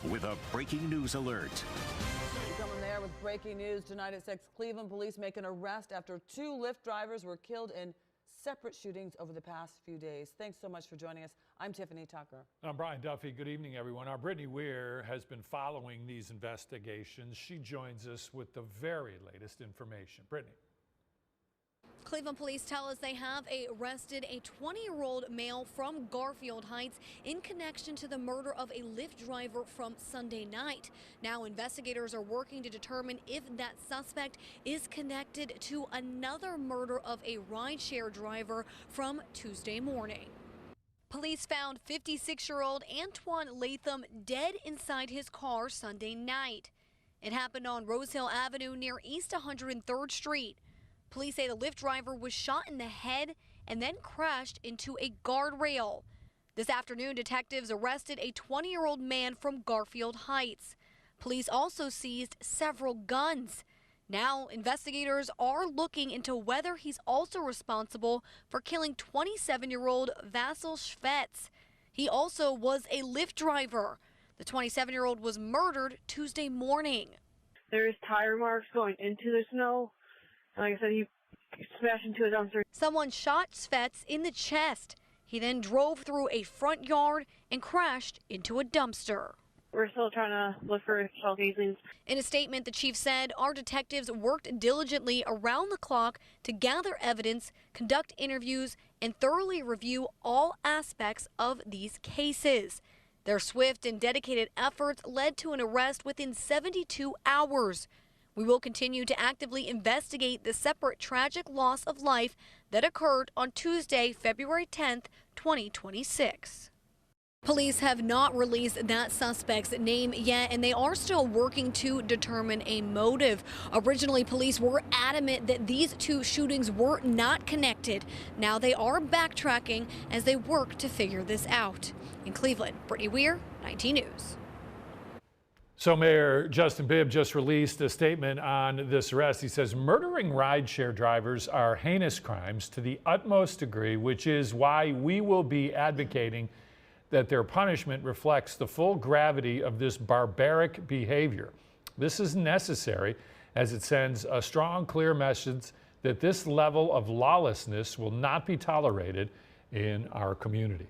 with a breaking news alert. Coming there with breaking news tonight at 6. Cleveland police make an arrest after 2 Lyft drivers were killed in separate shootings over the past few days. Thanks so much for joining us. I'm Tiffany Tucker. I'm Brian Duffy. Good evening, everyone. Our Brittany Weir has been following these investigations. She joins us with the very latest information. Brittany. Cleveland police tell us they have arrested a 20-year-old male from Garfield Heights in connection to the murder of a Lyft driver from Sunday night. Now investigators are working to determine if that suspect is connected to another murder of a rideshare driver from Tuesday morning. Police found 56-year-old Antoine Latham dead inside his car Sunday night. It happened on Rose Hill Avenue near East 103rd Street. Police say the Lyft driver was shot in the head and then crashed into a guardrail. This afternoon, detectives arrested a 20-year-old man from Garfield Heights. Police also seized several guns. Now, investigators are looking into whether he's also responsible for killing 27-year-old Vasil Shvets. He also was a Lyft driver. The 27-year-old was murdered Tuesday morning. There's tire marks going into the snow. Like I said, he smashed into a dumpster. Someone shot Svets in the chest. He then drove through a front yard and crashed into a dumpster. We're still trying to look for shell casings. In a statement, the chief said our detectives worked diligently around the clock to gather evidence, conduct interviews, and thoroughly review all aspects of these cases. Their swift and dedicated efforts led to an arrest within 72 hours. We will continue to actively investigate the separate tragic loss of life that occurred on Tuesday, February 10th, 2026. Police have not released that suspect's name yet, and they are still working to determine a motive. Originally, police were adamant that these 2 shootings were not connected. Now they are backtracking as they work to figure this out. In Cleveland, Brittany Weir, 19 News. So Mayor Justin Bibb just released a statement on this arrest. He says murdering rideshare drivers are heinous crimes to the utmost degree, which is why we will be advocating that their punishment reflects the full gravity of this barbaric behavior. This is necessary as it sends a strong, clear message that this level of lawlessness will not be tolerated in our community.